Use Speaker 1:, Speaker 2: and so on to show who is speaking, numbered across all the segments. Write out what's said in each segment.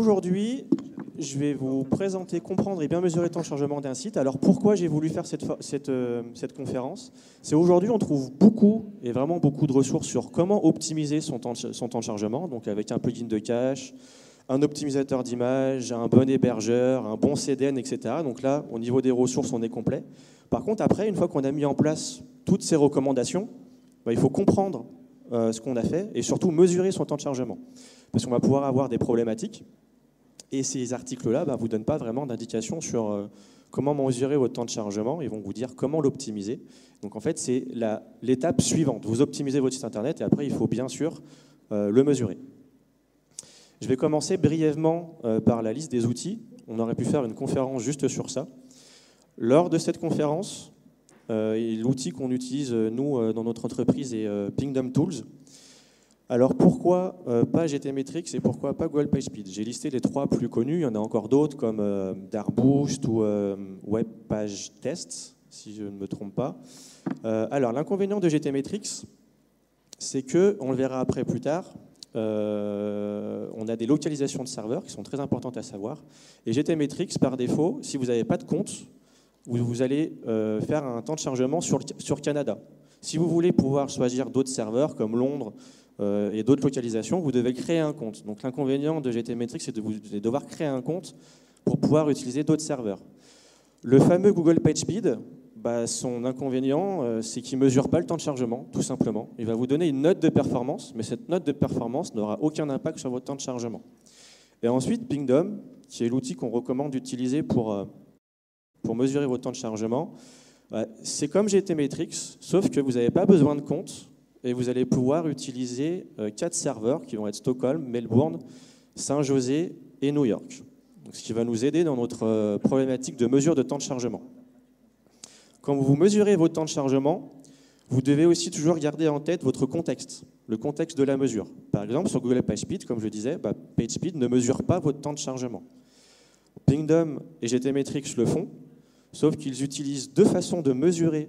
Speaker 1: aujourd'hui, je vais vous présenter, comprendre et bien mesurer le temps de chargement d'un site. Alors pourquoi j'ai voulu faire cette conférence? C'est aujourd'hui, on trouve beaucoup, et vraiment beaucoup de ressources sur comment optimiser son temps de chargement, donc avec un plugin de cache, un optimisateur d'image, un bon hébergeur, un bon CDN, etc. Donc là, au niveau des ressources, on est complet. Par contre, après, une fois qu'on a mis en place toutes ces recommandations, il faut comprendre ce qu'on a fait et surtout mesurer son temps de chargement. Parce qu'on va pouvoir avoir des problématiques. Et ces articles-là ne vous donnent pas vraiment d'indication sur comment mesurer votre temps de chargement. Ils vont vous dire comment l'optimiser. Donc en fait, c'est l'étape suivante. Vous optimisez votre site Internet et après, il faut bien sûr le mesurer. Je vais commencer brièvement par la liste des outils. On aurait pu faire une conférence juste sur ça. Lors de cette conférence, l'outil qu'on utilise, nous, dans notre entreprise, est Pingdom Tools. Alors pourquoi pas GTmetrix et pourquoi pas Google PageSpeed? J'ai listé les trois plus connus, il y en a encore d'autres comme Darboost ou WebPageTest, si je ne me trompe pas. Alors l'inconvénient de GTmetrix, c'est que, on le verra après plus tard, on a des localisations de serveurs qui sont très importantes à savoir. Et GTmetrix, par défaut, si vous n'avez pas de compte, vous allez faire un temps de chargement sur Canada. Si vous voulez pouvoir choisir d'autres serveurs comme Londres, et d'autres localisations, vous devez créer un compte. Donc l'inconvénient de GTmetrix, c'est de devoir créer un compte pour pouvoir utiliser d'autres serveurs. Le fameux Google PageSpeed, son inconvénient, c'est qu'il ne mesure pas le temps de chargement, tout simplement. Il va vous donner une note de performance, mais cette note de performance n'aura aucun impact sur votre temps de chargement. Et ensuite, Pingdom, qui est l'outil qu'on recommande d'utiliser pour mesurer votre temps de chargement, c'est comme GTmetrix, sauf que vous n'avez pas besoin de compte. Et vous allez pouvoir utiliser 4 serveurs qui vont être Stockholm, Melbourne, Saint-José et New York. Donc, ce qui va nous aider dans notre problématique de mesure de temps de chargement. Quand vous mesurez votre temps de chargement, vous devez aussi toujours garder en tête votre contexte, le contexte de la mesure. Par exemple, sur Google PageSpeed, comme je disais, PageSpeed ne mesure pas votre temps de chargement. Pingdom et GTmetrix le font, sauf qu'ils utilisent deux façons de mesurer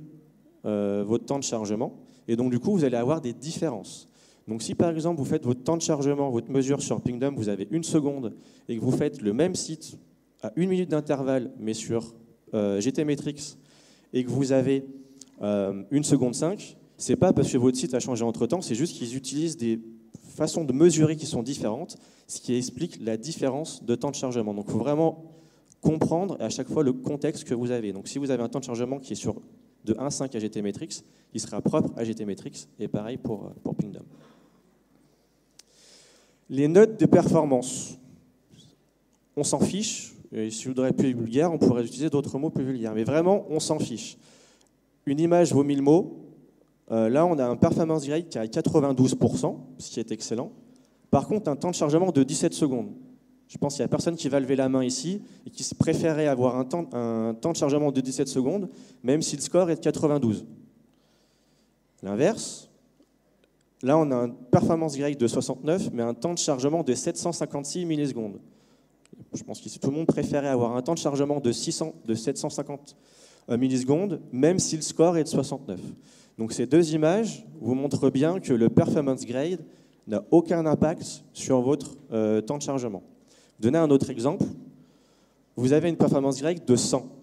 Speaker 1: votre temps de chargement. Et donc, du coup, vous allez avoir des différences. Donc, si par exemple, vous faites votre temps de chargement, votre mesure sur Pingdom, vous avez 1 seconde, et que vous faites le même site à 1 minute d'intervalle, mais sur GTmetrix, et que vous avez 1 seconde 5, c'est pas parce que votre site a changé entre-temps, c'est juste qu'ils utilisent des façons de mesurer qui sont différentes, ce qui explique la différence de temps de chargement. Donc, il faut vraiment comprendre à chaque fois le contexte que vous avez. Donc, si vous avez un temps de chargement qui est de 1.5 à GTmetrix, il sera propre à GTmetrix, et pareil pour Pingdom. Les notes de performance, on s'en fiche, et si je voudrais plus vulgaire, on pourrait utiliser d'autres mots plus vulgaires, mais vraiment, on s'en fiche. Une image vaut 1000 mots, là on a un performance grade qui est à 92%, ce qui est excellent. Par contre, un temps de chargement de 17 secondes. Je pense qu'il n'y a personne qui va lever la main ici et qui préférerait avoir un temps de chargement de 17 secondes, même si le score est de 92. L'inverse, là on a un performance grade de 69, mais un temps de chargement de 756 millisecondes. Je pense que tout le monde préférait avoir un temps de chargement de 750 millisecondes, même si le score est de 69. Donc ces deux images vous montrent bien que le performance grade n'a aucun impact sur votre temps de chargement. Donner un autre exemple, vous avez une performance grade de 100.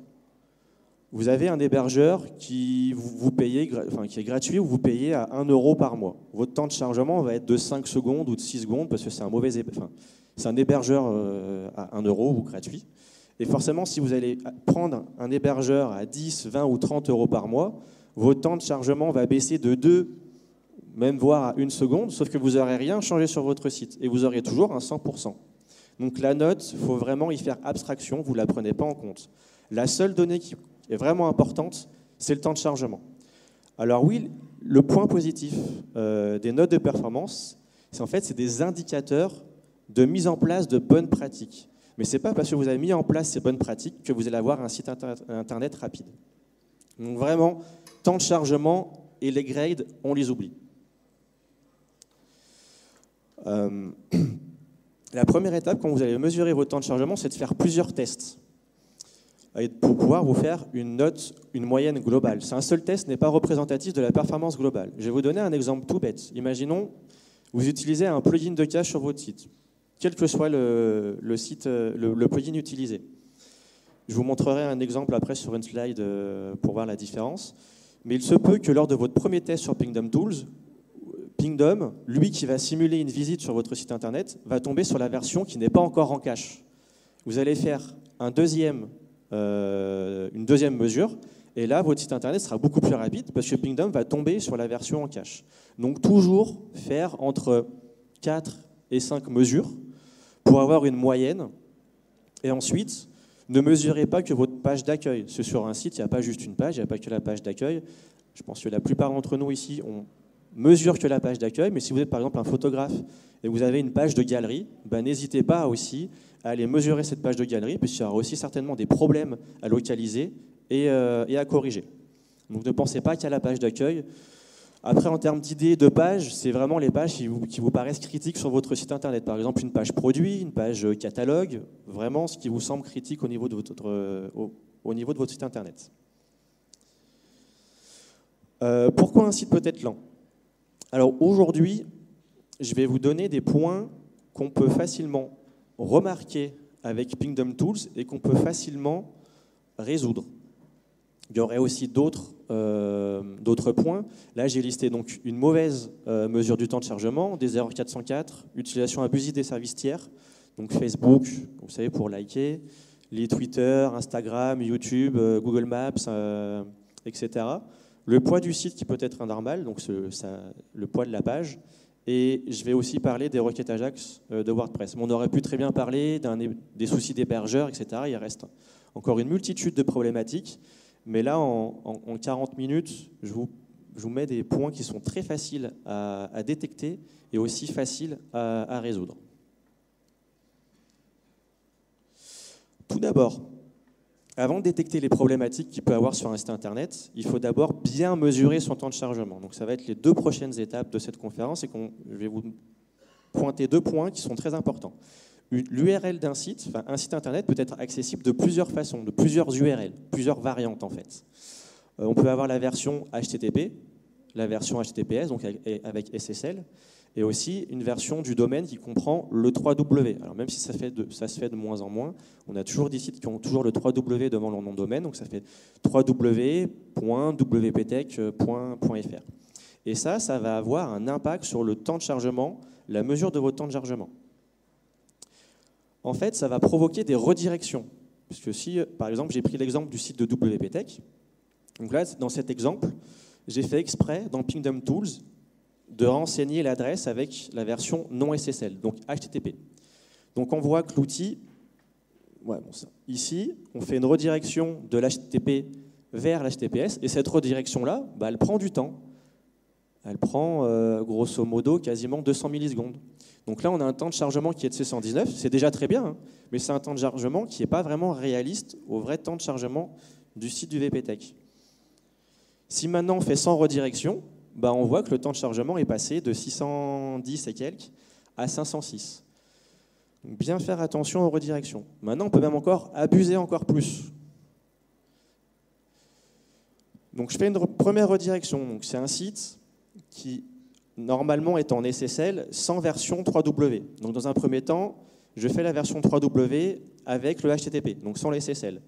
Speaker 1: Vous avez un hébergeur qui est gratuit ou vous payez à 1 € par mois. Votre temps de chargement va être de 5 secondes ou de 6 secondes parce que c'est un hébergeur à 1 € ou gratuit. Et forcément, si vous allez prendre un hébergeur à 10, 20 ou 30 € par mois, votre temps de chargement va baisser de 2, même voire à 1 seconde, sauf que vous n'aurez rien changé sur votre site et vous aurez toujours un 100%. Donc la note, il faut vraiment y faire abstraction, vous ne la prenez pas en compte. La seule donnée qui est vraiment importante, c'est le temps de chargement. Alors oui, le point positif des notes de performance, c'est des indicateurs de mise en place de bonnes pratiques. Mais ce n'est pas parce que vous avez mis en place ces bonnes pratiques que vous allez avoir un site Internet rapide. Donc vraiment, temps de chargement et les grades, on les oublie. La première étape, quand vous allez mesurer votre temps de chargement, c'est de faire plusieurs tests pour pouvoir vous faire une note, une moyenne globale. Un seul test n'est pas représentatif de la performance globale. Je vais vous donner un exemple tout bête. Imaginons, vous utilisez un plugin de cache sur votre site. quel que soit le site, le plugin utilisé. Je vous montrerai un exemple après sur une slide pour voir la différence. Mais il se peut que lors de votre premier test sur Pingdom Tools, Pingdom, lui qui va simuler une visite sur votre site internet, va tomber sur la version qui n'est pas encore en cache. Vous allez faire une deuxième mesure, et là, votre site internet sera beaucoup plus rapide parce que Pingdom va tomber sur la version en cache. Donc toujours faire entre 4 et 5 mesures pour avoir une moyenne. Et ensuite, ne mesurez pas que votre page d'accueil. Parce que sur un site, il n'y a pas juste une page, il n'y a pas que la page d'accueil. Je pense que la plupart d'entre nous ici, on mesure que la page d'accueil, mais si vous êtes par exemple un photographe et vous avez une page de galerie, ben, n'hésitez pas aussi à aller mesurer cette page de galerie, puisqu'il y aura aussi certainement des problèmes à localiser et à corriger. Donc ne pensez pas qu'à la page d'accueil. Après, en termes d'idées de pages, c'est vraiment les pages qui vous paraissent critiques sur votre site internet. Par exemple, une page produit, une page catalogue, vraiment ce qui vous semble critique au niveau de votre site internet. Pourquoi un site peut être lent? Alors aujourd'hui, je vais vous donner des points qu'on peut facilement remarquer avec Pingdom Tools et qu'on peut facilement résoudre. Il y aurait aussi d'autres points. Là, j'ai listé donc une mauvaise mesure du temps de chargement, des erreurs 404, utilisation abusive des services tiers, donc Facebook, vous savez, pour liker, les Twitter, Instagram, YouTube, Google Maps, etc. Le poids du site qui peut être anormal, donc le poids de la page. Et je vais aussi parler des requêtes AJAX de WordPress. On aurait pu très bien parler des soucis d'hébergeurs, etc. Il reste encore une multitude de problématiques. Mais là, en 40 minutes, je vous mets des points qui sont très faciles à détecter et aussi faciles à résoudre. Tout d'abord, avant de détecter les problématiques qu'il peut avoir sur un site internet, il faut d'abord bien mesurer son temps de chargement. Donc ça va être les 2 prochaines étapes de cette conférence et je vais vous pointer 2 points qui sont très importants. L'URL d'un site, enfin, un site internet peut être accessible de plusieurs façons, de plusieurs URL, plusieurs variantes en fait. On peut avoir la version HTTP, la version HTTPS, donc avec SSL, et aussi une version du domaine qui comprend le 3W. Alors même si ça se fait de moins en moins, on a toujours des sites qui ont toujours le 3W devant leur nom de domaine, donc ça fait www.wptech.fr. Et ça va avoir un impact sur le temps de chargement, la mesure de votre temps de chargement. En fait, ça va provoquer des redirections. Parce que si, par exemple, j'ai pris l'exemple du site de WPTech, donc là, dans cet exemple, j'ai fait exprès, dans Pingdom Tools, de renseigner l'adresse avec la version non SSL, donc HTTP. Donc on voit que l'outil, ici, on fait une redirection de l'HTTP vers l'HTTPS, et cette redirection-là, elle prend du temps. Elle prend, grosso modo, quasiment 200 millisecondes. Donc là, on a un temps de chargement qui est de 619, c'est déjà très bien, hein, mais c'est un temps de chargement qui n'est pas vraiment réaliste au vrai temps de chargement du site du WPTech. Si maintenant on fait sans redirection, on voit que le temps de chargement est passé de 610 et quelques à 506. Donc bien faire attention aux redirections. Maintenant, on peut même encore abuser encore plus. Donc je fais une première redirection. C'est un site qui normalement est en SSL sans version 3W. Donc dans un premier temps, je fais la version 3W avec le HTTP, donc sans le SSL.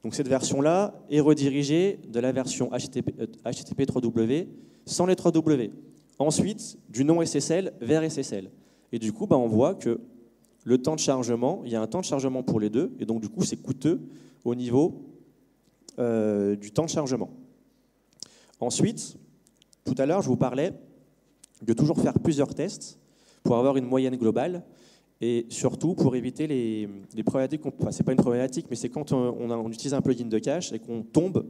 Speaker 1: Donc cette version-là est redirigée de la version HTTP 3W sans les 3W. Ensuite, du non SSL vers SSL. Et du coup, on voit que le temps de chargement, il y a un temps de chargement pour les deux, et donc du coup, c'est coûteux au niveau du temps de chargement. Ensuite, tout à l'heure, je vous parlais de toujours faire plusieurs tests pour avoir une moyenne globale et surtout pour éviter les problématiques. Enfin, ce n'est pas une problématique, mais c'est quand on utilise un plugin de cache et qu'on tombe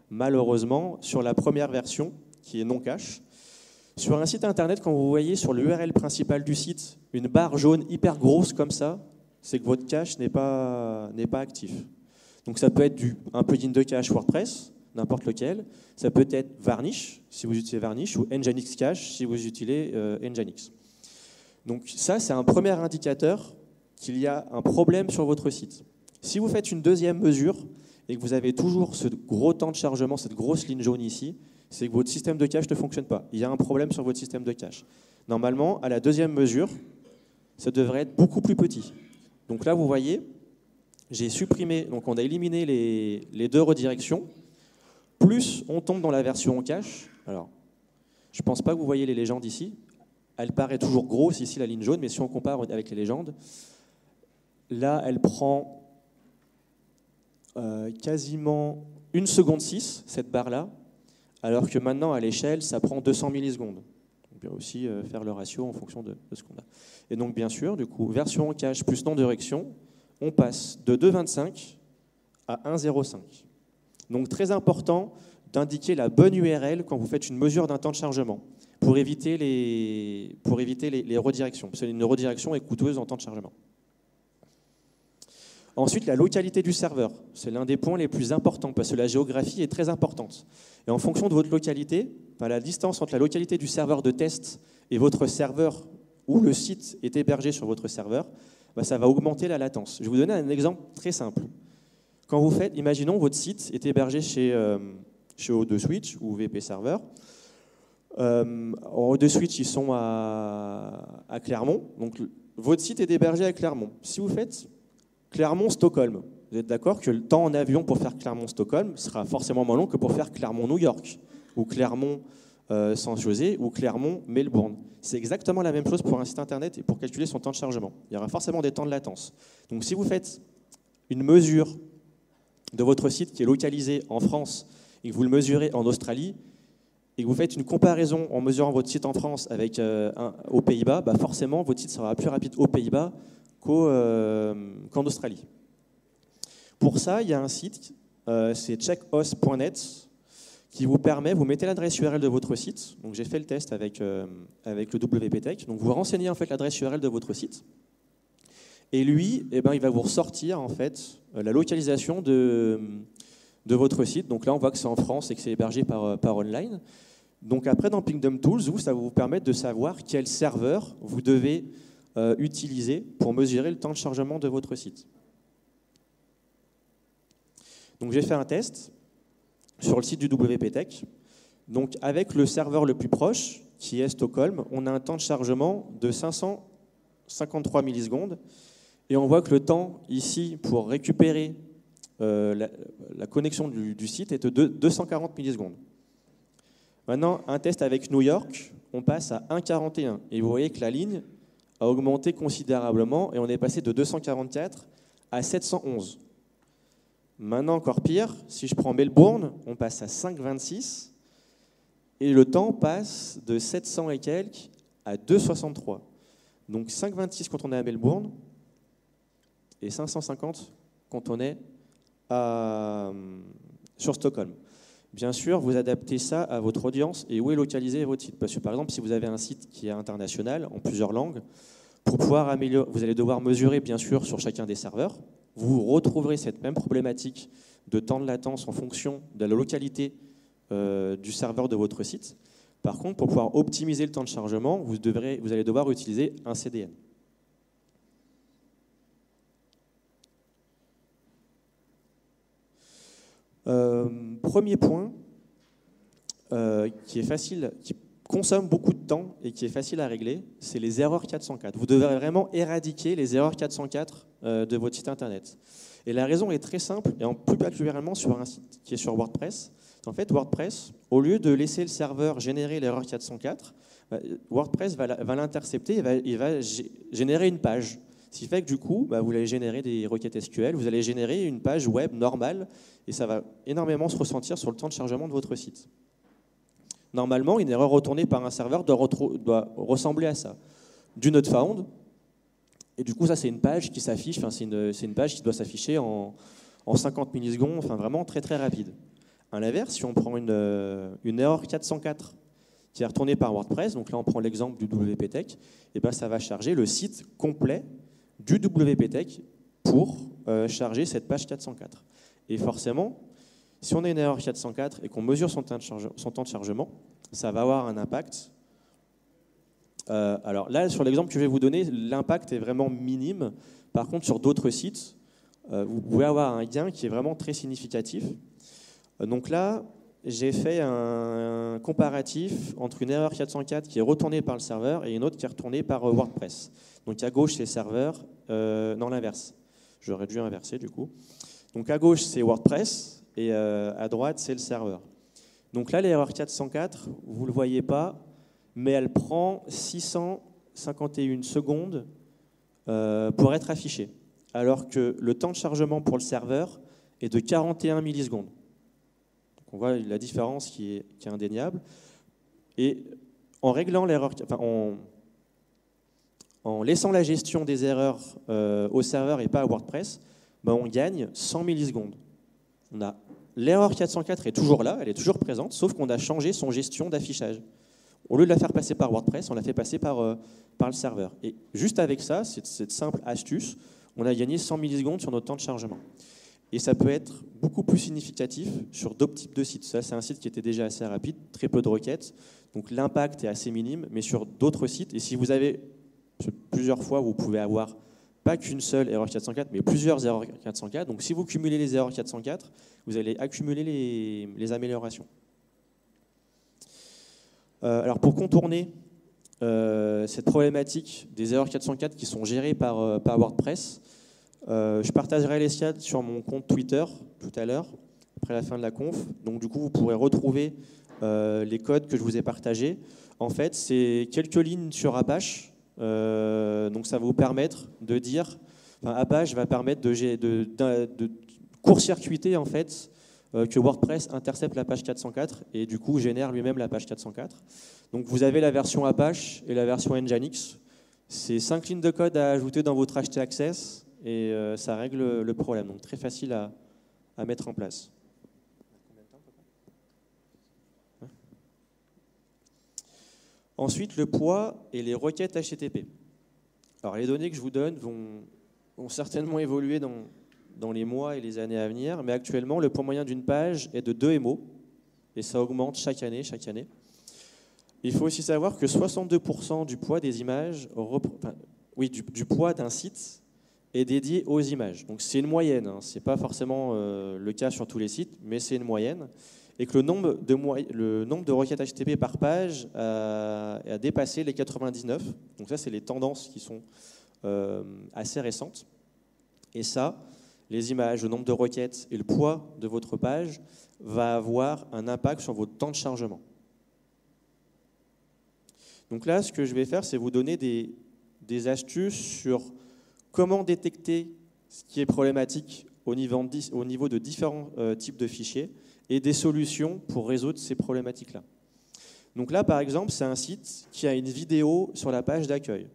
Speaker 1: malheureusement sur la première version qui est non cache. Sur un site internet, quand vous voyez sur l'URL principale du site une barre jaune hyper grosse comme ça, c'est que votre cache n'est pas actif. Donc ça peut être un plugin de cache WordPress, n'importe lequel. Ça peut être Varnish, si vous utilisez Varnish, ou Nginx Cache, si vous utilisez Nginx. Donc ça, c'est un premier indicateur qu'il y a un problème sur votre site. Si vous faites une deuxième mesure et que vous avez toujours ce gros temps de chargement, cette grosse ligne jaune ici, c'est que votre système de cache ne fonctionne pas. Il y a un problème sur votre système de cache. Normalement, à la deuxième mesure, ça devrait être beaucoup plus petit. Donc là, vous voyez, j'ai supprimé, donc on a éliminé les deux redirections. Plus on tombe dans la version en cache. Alors, je ne pense pas que vous voyez les légendes ici. Elle paraît toujours grosse ici, la ligne jaune, mais si on compare avec les légendes, là, elle prend quasiment 1 seconde 6, cette barre-là, alors que maintenant, à l'échelle, ça prend 200 millisecondes. On peut aussi faire le ratio en fonction de ce qu'on a. Et donc, bien sûr, du coup, version en cache plus nom de direction, on passe de 2,25 à 1,05. Donc, très important d'indiquer la bonne URL quand vous faites une mesure d'un temps de chargement pour éviter les redirections. Parce qu'une redirection est coûteuse en temps de chargement. Ensuite, la localité du serveur. C'est l'un des points les plus importants parce que la géographie est très importante. Et en fonction de votre localité, la distance entre la localité du serveur de test et votre serveur où le site est hébergé sur votre serveur, ça va augmenter la latence. Je vais vous donner un exemple très simple. Quand vous faites, imaginons votre site est hébergé chez O2 Switch ou VP Server. O2 Switch, ils sont à Clermont. Donc, votre site est hébergé à Clermont. Si vous faites Clermont-Stockholm, vous êtes d'accord que le temps en avion pour faire Clermont-Stockholm sera forcément moins long que pour faire Clermont-New York ou Clermont-San José ou Clermont-Melbourne. C'est exactement la même chose pour un site internet et pour calculer son temps de chargement. Il y aura forcément des temps de latence. Donc si vous faites une mesure de votre site qui est localisé en France et que vous le mesurez en Australie et que vous faites une comparaison en mesurant votre site en France avec aux Pays-Bas, forcément votre site sera plus rapide aux Pays-Bas qu'en Australie. Pour ça, il y a un site, c'est checkhost.net, qui vous permet, vous mettez l'adresse URL de votre site. Donc j'ai fait le test avec le WP-Tech. Donc vous renseignez en fait l'adresse URL de votre site. Et lui, il va vous ressortir en fait la localisation de votre site. Donc là, on voit que c'est en France et que c'est hébergé par online. Donc après, dans Pingdom Tools, ça va vous permettre de savoir quel serveur vous devez utiliser pour mesurer le temps de chargement de votre site. Donc j'ai fait un test sur le site du WP-Tech. Donc avec le serveur le plus proche, qui est Stockholm, on a un temps de chargement de 553 millisecondes. Et on voit que le temps ici pour récupérer la connexion du site est de 240 millisecondes. Maintenant, un test avec New York, on passe à 1,41. Et vous voyez que la ligne a augmenté considérablement et on est passé de 244 à 711. Maintenant, encore pire, si je prends Melbourne, on passe à 5,26 et le temps passe de 700 et quelques à 2,63. Donc 5,26 quand on est à Melbourne et 550 quand on est sur Stockholm. Bien sûr, vous adaptez ça à votre audience et où est localisé votre site. Parce que par exemple, si vous avez un site qui est international, en plusieurs langues, pour pouvoir améliorer, vous allez devoir mesurer bien sûr sur chacun des serveurs. Vous retrouverez cette même problématique de temps de latence en fonction de la localité du serveur de votre site. Par contre, pour pouvoir optimiser le temps de chargement, vous allez devoir utiliser un CDN. Premier point qui est facile, qui consomme beaucoup de temps et qui est facile à régler, c'est les erreurs 404. Vous devrez vraiment éradiquer les erreurs 404 de votre site internet. Et la raison est très simple, et plus particulièrement sur un site qui est sur WordPress. En fait, WordPress, au lieu de laisser le serveur générer l'erreur 404, WordPress va l'intercepter et il va générer une page. Ce qui fait que du coup, vous allez générer des requêtes SQL, vous allez générer une page web normale, et ça va énormément se ressentir sur le temps de chargement de votre site. Normalement, une erreur retournée par un serveur doit ressembler à ça. Du not found, et du coup, ça, c'est une page qui s'affiche, c'est une page qui doit s'afficher en 50 millisecondes, vraiment très très rapide. À l'inverse, si on prend une erreur 404 qui est retournée par WordPress, donc là on prend l'exemple du WP-Tech, et ça va charger le site complet du WP-Tech pour charger cette page 404. Et forcément, si on a une erreur 404 et qu'on mesure son temps de chargement, ça va avoir un impact. Alors là, sur l'exemple que je vais vous donner, l'impact est vraiment minime. Par contre, sur d'autres sites, vous pouvez avoir un gain qui est vraiment très significatif. Donc là, j'ai fait un comparatif entre une erreur 404 qui est retournée par le serveur et une autre qui est retournée par WordPress. Donc à gauche, c'est le serveur, non l'inverse. J'aurais dû inverser du coup. Donc à gauche, c'est WordPress et à droite, c'est le serveur. Donc là, l'erreur 404, vous ne le voyez pas, mais elle prend 651 secondes pour être affichée, alors que le temps de chargement pour le serveur est de 41 millisecondes. Donc on voit la différence qui est indéniable. Et en réglant l'erreur, en laissant la gestion des erreurs au serveur et pas à WordPress, ben on gagne 100 millisecondes. L'erreur 404 est toujours là, elle est toujours présente, sauf qu'on a changé son gestion d'affichage. Au lieu de la faire passer par WordPress, on l'a fait passer par le serveur. Et juste avec ça, cette simple astuce, on a gagné 100 millisecondes sur notre temps de chargement. Et ça peut être beaucoup plus significatif sur d'autres types de sites. Ça, c'est un site qui était déjà assez rapide, très peu de requêtes, donc l'impact est assez minime, mais sur d'autres sites, et si vous avez plusieurs fois, vous pouvez avoir pas qu'une seule erreur 404, mais plusieurs erreurs 404. Donc si vous cumulez les erreurs 404, vous allez accumuler les améliorations. Alors pour contourner cette problématique des erreurs 404 qui sont gérées par WordPress, je partagerai les slides sur mon compte Twitter tout à l'heure, après la fin de la conf. Donc du coup, vous pourrez retrouver les codes que je vous ai partagés. En fait, c'est quelques lignes sur Apache. Donc ça va vous permettre de dire, Apache va permettre de court-circuiter en fait que WordPress intercepte la page 404 et du coup génère lui-même la page 404. Donc vous avez la version Apache et la version Nginx. C'est 5 lignes de code à ajouter dans votre htaccess et ça règle le problème. Donc très facile à mettre en place. Ensuite, le poids et les requêtes HTTP. Alors, les données que je vous donne vont certainement évoluer dans les mois et les années à venir, mais actuellement, le poids moyen d'une page est de 2 MO, et ça augmente chaque année. Il faut aussi savoir que 62% du poids des images, du poids d'un site est dédié aux images. Donc, c'est une moyenne, hein. Ce n'est pas forcément le cas sur tous les sites, mais c'est une moyenne. Et que le nombre de requêtes HTTP par page a dépassé les 99. Donc ça, c'est les tendances qui sont assez récentes. Et ça, les images, le nombre de requêtes et le poids de votre page va avoir un impact sur votre temps de chargement. Donc là, ce que je vais faire, c'est vous donner des astuces sur comment détecter ce qui est problématique au niveau de différents types de fichiers et des solutions pour résoudre ces problématiques-là. Donc là, par exemple, c'est un site qui a une vidéo sur la page d'accueil.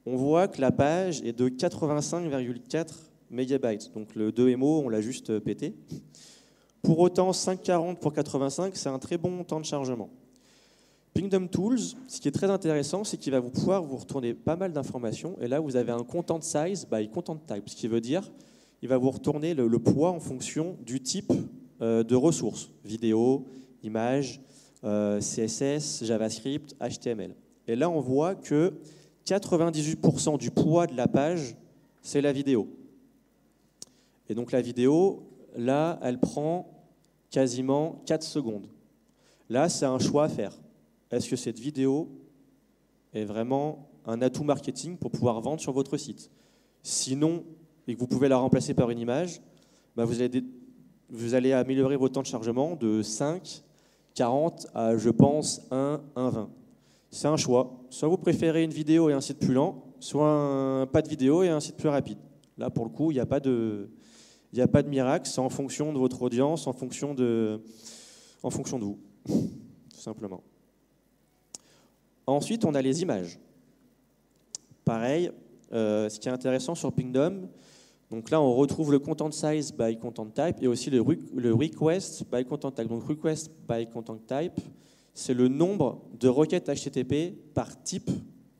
Speaker 1: On voit que la page est de 85,4 mégabytes. Donc le 2 MO, on l'a juste pété. Pour autant, 540 pour 85, c'est un très bon temps de chargement. Pingdom Tools, ce qui est très intéressant, c'est qu'il va pouvoir vous retourner pas mal d'informations. Et là, vous avez un content size by content type, ce qui veut dire il va vous retourner le poids en fonction du type de ressources, vidéo, images, CSS, JavaScript, HTML. Et là, on voit que 98% du poids de la page, c'est la vidéo. Et donc la vidéo, là, elle prend quasiment 4 secondes. Là, c'est un choix à faire. Est-ce que cette vidéo est vraiment un atout marketing pour pouvoir vendre sur votre site? Sinon, et que vous pouvez la remplacer par une image, bah vous allez améliorer votre temps de chargement de 5, 40 à, je pense, 1, 20. C'est un choix. Soit vous préférez une vidéo et un site plus lent, soit pas de vidéo et un site plus rapide. Là, pour le coup, il n'y a pas de miracle. C'est en fonction de votre audience, en fonction de vous, tout simplement. Ensuite, on a les images. Pareil, ce qui est intéressant sur Pingdom, donc là, on retrouve le content size by content type et aussi le request by content type. Donc request by content type, c'est le nombre de requêtes HTTP par type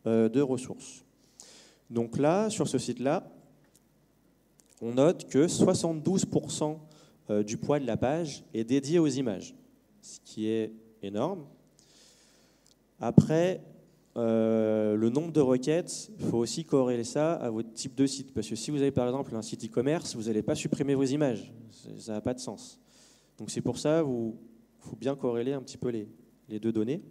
Speaker 1: de ressources. Donc là, sur ce site-là, on note que 72% du poids de la page est dédié aux images, ce qui est énorme. Après, le nombre de requêtes, il faut aussi corréler ça à votre type de site. Parce que si vous avez par exemple un site e-commerce, vous n'allez pas supprimer vos images. Ça n'a pas de sens. Donc c'est pour ça, vous Il faut bien corréler un petit peu les deux données.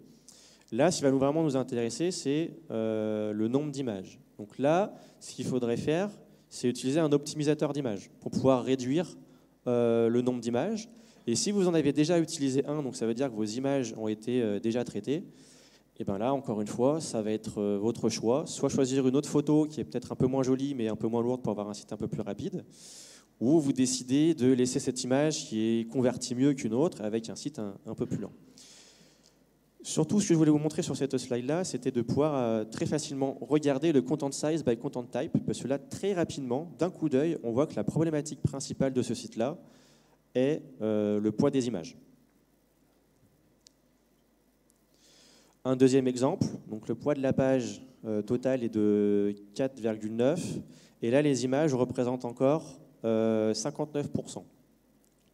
Speaker 1: Là, ce qui va vraiment nous intéresser, c'est le nombre d'images. Donc là, ce qu'il faudrait faire, c'est utiliser un optimisateur d'images pour pouvoir réduire le nombre d'images. Et si vous en avez déjà utilisé un, donc ça veut dire que vos images ont été déjà traitées, et bien là, encore une fois, ça va être votre choix. Soit choisir une autre photo qui est peut-être un peu moins jolie, mais un peu moins lourde pour avoir un site un peu plus rapide, ou vous décidez de laisser cette image qui est convertie mieux qu'une autre avec un site un peu plus lent. Surtout, ce que je voulais vous montrer sur cette slide-là, c'était de pouvoir très facilement regarder le content size by content type, parce que là, très rapidement, d'un coup d'œil, on voit que la problématique principale de ce site-là est le poids des images. Un deuxième exemple, donc le poids de la page totale est de 4,9, et là, les images représentent encore 59%,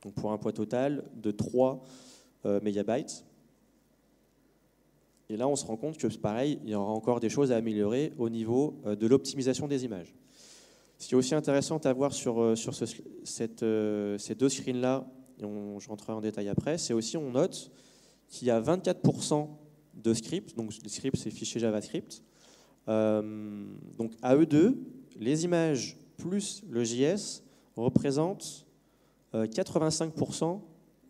Speaker 1: donc pour un poids total de 3 mégabytes. Et là, on se rend compte que, pareil, il y aura encore des choses à améliorer au niveau de l'optimisation des images. Ce qui est aussi intéressant à voir sur ces deux screens-là, et je rentrerai en détail après, c'est aussi, on note qu'il y a 24% de scripts, donc les scripts, c'est fichiers JavaScript. Donc à eux deux, les images plus le JS représentent 85%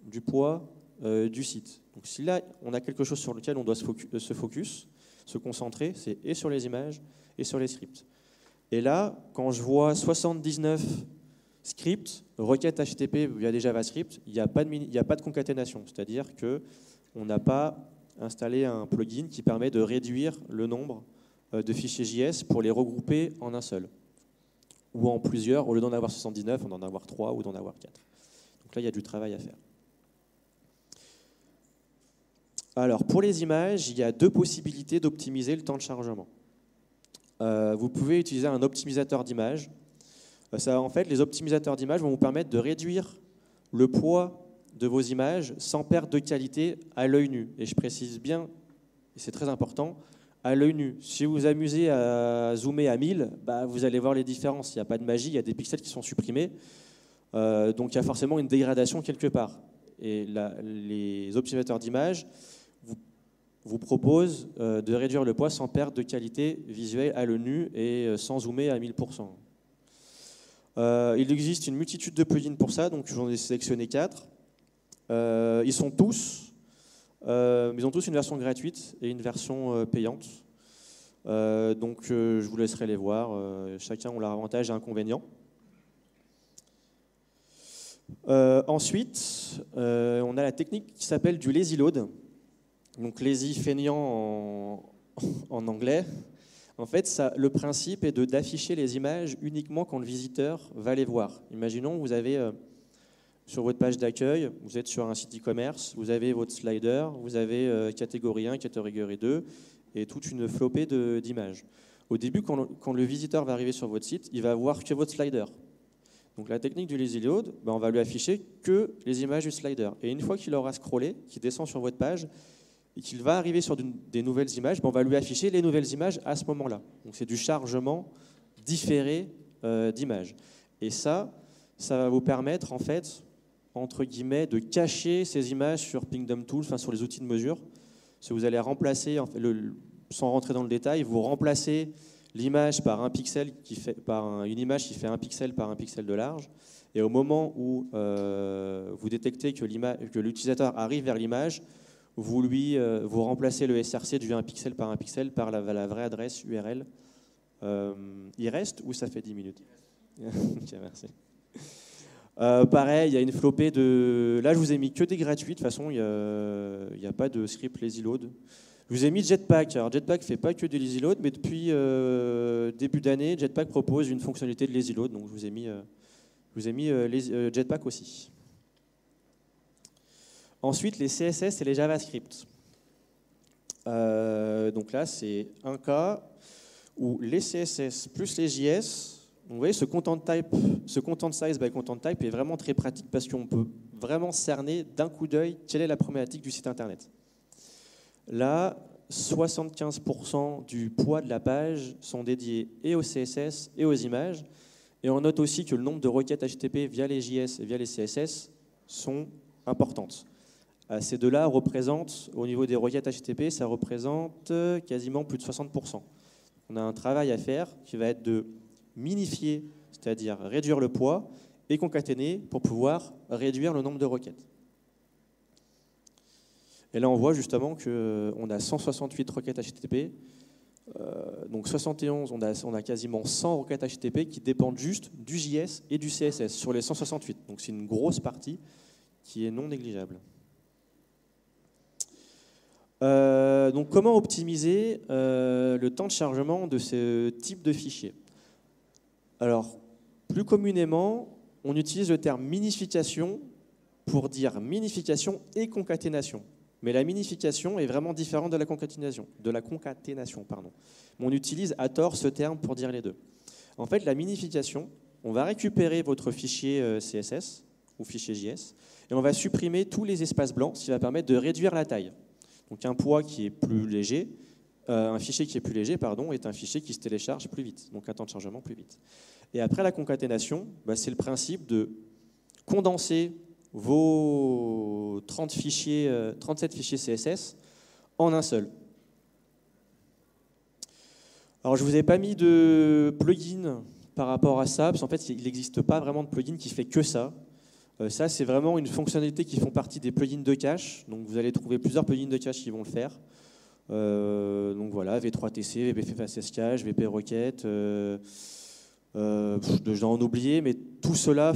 Speaker 1: du poids du site. Donc si là, on a quelque chose sur lequel on doit se concentrer, c'est et sur les images et sur les scripts. Et là, quand je vois 79 scripts, requêtes HTTP via des JavaScript, il n'y a pas de concaténation. C'est-à-dire qu'on n'a pas installé un plugin qui permet de réduire le nombre de fichiers JS pour les regrouper en un seul. Ou en plusieurs, au lieu d'en avoir 79, on en avoir 3 ou d'en avoir 4. Donc là, il y a du travail à faire. Alors, pour les images, il y a deux possibilités d'optimiser le temps de chargement. Vous pouvez utiliser un optimisateur d'images. En fait, les optimisateurs d'images vont vous permettre de réduire le poids de vos images sans perte de qualité à l'œil nu. Et je précise bien, et c'est très important, à l'œil nu. Si vous vous amusez à zoomer à 1000, vous allez voir les différences. Il n'y a pas de magie, il y a des pixels qui sont supprimés. Donc il y a forcément une dégradation quelque part. Et les optimisateurs d'images vous proposent de réduire le poids sans perte de qualité visuelle à l'œil nu et sans zoomer à 1000%. Il existe une multitude de plugins pour ça, donc j'en ai sélectionné 4. Ils ont tous une version gratuite et une version payante. Donc je vous laisserai les voir. Chacun a leur avantage et inconvénients. Ensuite, on a la technique qui s'appelle du lazy load. Donc lazy feignant en anglais. En fait, le principe est d'afficher les images uniquement quand le visiteur va les voir. Imaginons, vous avez sur votre page d'accueil, vous êtes sur un site e-commerce, vous avez votre slider, vous avez catégorie 1, catégorie 2 et toute une flopée d'images. Au début, quand le visiteur va arriver sur votre site, il va voir que votre slider. Donc la technique du lazy load, on va lui afficher que les images du slider. Et une fois qu'il aura scrollé, qu'il descend sur votre page, et qu'il va arriver sur des nouvelles images, on va lui afficher les nouvelles images à ce moment-là. Donc c'est du chargement différé d'images. Et ça va vous permettre, en fait, entre guillemets, de cacher ces images sur Pingdom Tools, sur les outils de mesure. Si vous allez remplacer, sans rentrer dans le détail, vous remplacez l'image par un pixel une image qui fait 1 pixel par 1 pixel de large. Et au moment où vous détectez que l'utilisateur arrive vers l'image, vous remplacez le SRC du 1 pixel par 1 pixel par la vraie adresse URL. Il reste ou ça fait 10 minutes? Ok, merci. Pareil, il y a une flopée de... Là, je vous ai mis que des gratuits. De toute façon, il n'y a pas de script lazy load. Je vous ai mis Jetpack. Alors, Jetpack ne fait pas que du lazy load, mais depuis début d'année, Jetpack propose une fonctionnalité de lazy load. Donc, je vous ai mis Jetpack aussi. Ensuite, les CSS et les JavaScript. Donc là, c'est un cas où les CSS plus les JS, vous voyez, ce content size by content type est vraiment très pratique parce qu'on peut vraiment cerner d'un coup d'œil quelle est la problématique du site internet. Là, 75% du poids de la page sont dédiés et au CSS et aux images. Et on note aussi que le nombre de requêtes HTTP via les JS et via les CSS sont importantes. Ces deux-là représentent, au niveau des requêtes HTTP, ça représente quasiment plus de 60%. On a un travail à faire qui va être de minifier, c'est-à-dire réduire le poids, et concaténer pour pouvoir réduire le nombre de requêtes. Et là, on voit justement qu'on a 168 requêtes HTTP, donc 71, on a quasiment 100 requêtes HTTP qui dépendent juste du JS et du CSS sur les 168. Donc c'est une grosse partie qui est non négligeable. Donc comment optimiser le temps de chargement de ce type de fichier? Alors, plus communément, on utilise le terme minification pour dire minification et concaténation. Mais la minification est vraiment différente de la concaténation. Pardon. On utilise à tort ce terme pour dire les deux. En fait, la minification, on va récupérer votre fichier CSS ou fichier JS et on va supprimer tous les espaces blancs, ce qui va permettre de réduire la taille. Donc un poids qui est plus léger, un fichier qui est plus léger, pardon, est un fichier qui se télécharge plus vite, donc un temps de chargement plus vite. Et après la concaténation, c'est le principe de condenser vos 37 fichiers CSS en un seul. Alors je ne vous ai pas mis de plugin par rapport à ça, parce qu'en fait il n'existe pas vraiment de plugin qui fait que ça. Ça, c'est vraiment une fonctionnalité qui font partie des plugins de cache. Donc, vous allez trouver plusieurs plugins de cache qui vont le faire. Donc voilà, V3TC, VP Fast Cache, VP Requête. Je dois en oublier, mais tout cela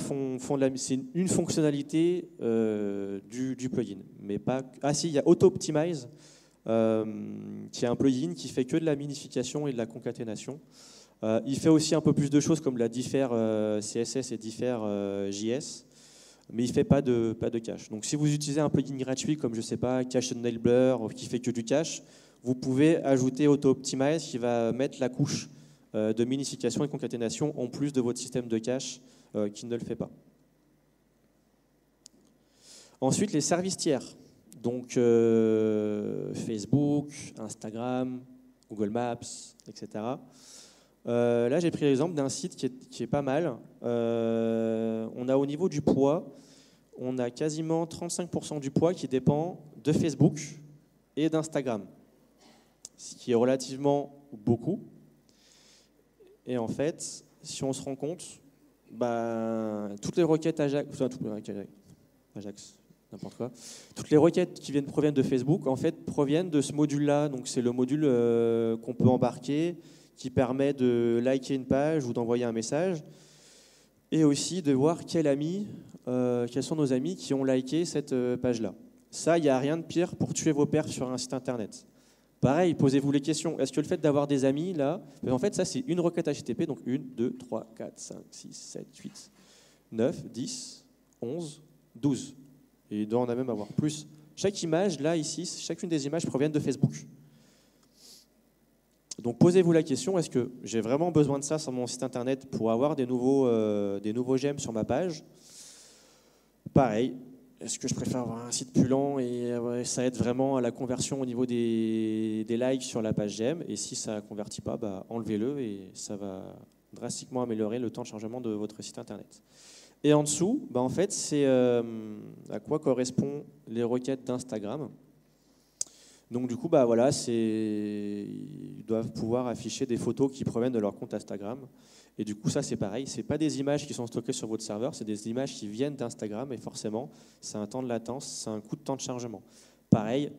Speaker 1: c'est une fonctionnalité du plugin. Mais pas. Ah si, il y a Auto-Optimize, qui est un plugin qui fait que de la minification et de la concaténation. Il fait aussi un peu plus de choses comme la differ CSS et differ JS. Mais il ne fait pas de cache. Donc si vous utilisez un plugin gratuit comme, je ne sais pas, Cache Enabler, qui fait que du cache, vous pouvez ajouter Auto-Optimize qui va mettre la couche de minification et concaténation en plus de votre système de cache qui ne le fait pas. Ensuite, les services tiers. Donc Facebook, Instagram, Google Maps, etc. Là, j'ai pris l'exemple d'un site qui est pas mal. On a au niveau du poids, on a quasiment 35% du poids qui dépend de Facebook et d'Instagram, ce qui est relativement beaucoup. Et en fait, si on se rend compte, toutes les requêtes Ajax, n'importe quoi, toutes les requêtes qui proviennent de Facebook, en fait, proviennent de ce module-là. Donc, c'est le module qu'on peut embarquer, qui permet de liker une page ou d'envoyer un message, et aussi de voir quels sont nos amis qui ont liké cette page-là. Ça, il n'y a rien de pire pour tuer vos perfs sur un site internet. Pareil, posez-vous les questions. Est-ce que le fait d'avoir des amis, là, en fait, ça, c'est une requête HTTP, donc 1, 2, 3, 4, 5, 6, 7, 8, 9, 10, 11, 12. Et il doit en même avoir plus. Chaque image, là, ici, chacune des images proviennent de Facebook. Donc posez-vous la question, est-ce que j'ai vraiment besoin de ça sur mon site internet pour avoir des nouveaux j'aime sur ma page? Pareil, est-ce que je préfère avoir un site plus lent et ça aide vraiment à la conversion au niveau des likes sur la page j'aime? Et si ça ne convertit pas, enlevez-le et ça va drastiquement améliorer le temps de chargement de votre site internet. Et en dessous, en fait, c'est à quoi correspondent les requêtes d'Instagram. Donc du coup, voilà, ils doivent pouvoir afficher des photos qui proviennent de leur compte Instagram. Et du coup, ça, c'est pareil. Ce n'est pas des images qui sont stockées sur votre serveur, c'est des images qui viennent d'Instagram. Et forcément, c'est un temps de latence, c'est un coût de temps de chargement. Pareil,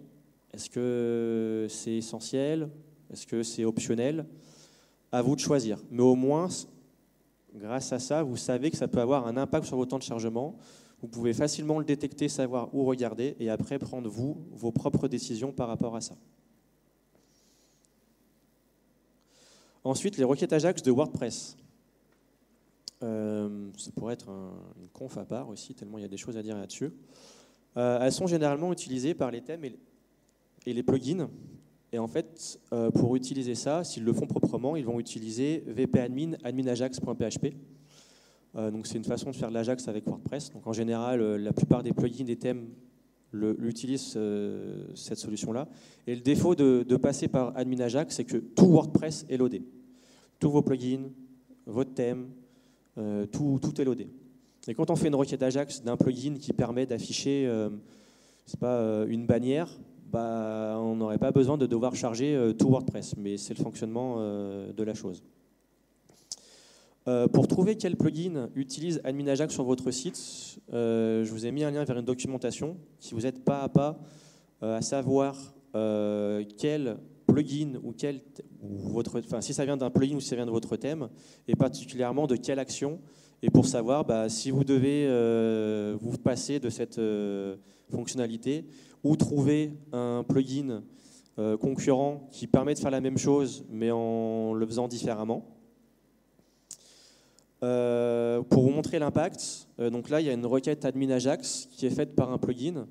Speaker 1: est-ce que c'est essentiel? Est-ce que c'est optionnel? À vous de choisir. Mais au moins, grâce à ça, vous savez que ça peut avoir un impact sur vos temps de chargement. Vous pouvez facilement le détecter, savoir où regarder et après prendre vos propres décisions par rapport à ça. Ensuite, les requêtes Ajax de WordPress. Ça pourrait être une conf à part aussi, tellement il y a des choses à dire là-dessus. Elles sont généralement utilisées par les thèmes et les plugins. Et en fait, pour utiliser ça, s'ils le font proprement, ils vont utiliser vpadmin adminajax.php. Donc c'est une façon de faire de l'Ajax avec WordPress. Donc en général, la plupart des plugins, des thèmes utilisent cette solution-là. Et le défaut de passer par admin Ajax, c'est que tout WordPress est loadé. Tous vos plugins, votre thème, tout est loadé. Et quand on fait une requête Ajax d'un plugin qui permet d'afficher, c'est pas une bannière, on n'aurait pas besoin de devoir charger tout WordPress, mais c'est le fonctionnement de la chose. Pour trouver quel plugin utilise Admin Ajax sur votre site, je vous ai mis un lien vers une documentation qui vous aide pas à pas à savoir quel plugin si ça vient d'un plugin ou si ça vient de votre thème, et particulièrement de quelle action. Et pour savoir si vous devez vous passer de cette fonctionnalité ou trouver un plugin concurrent qui permet de faire la même chose mais en le faisant différemment. Pour vous montrer l'impact, donc là il y a une requête admin Ajax qui est faite par un plugin.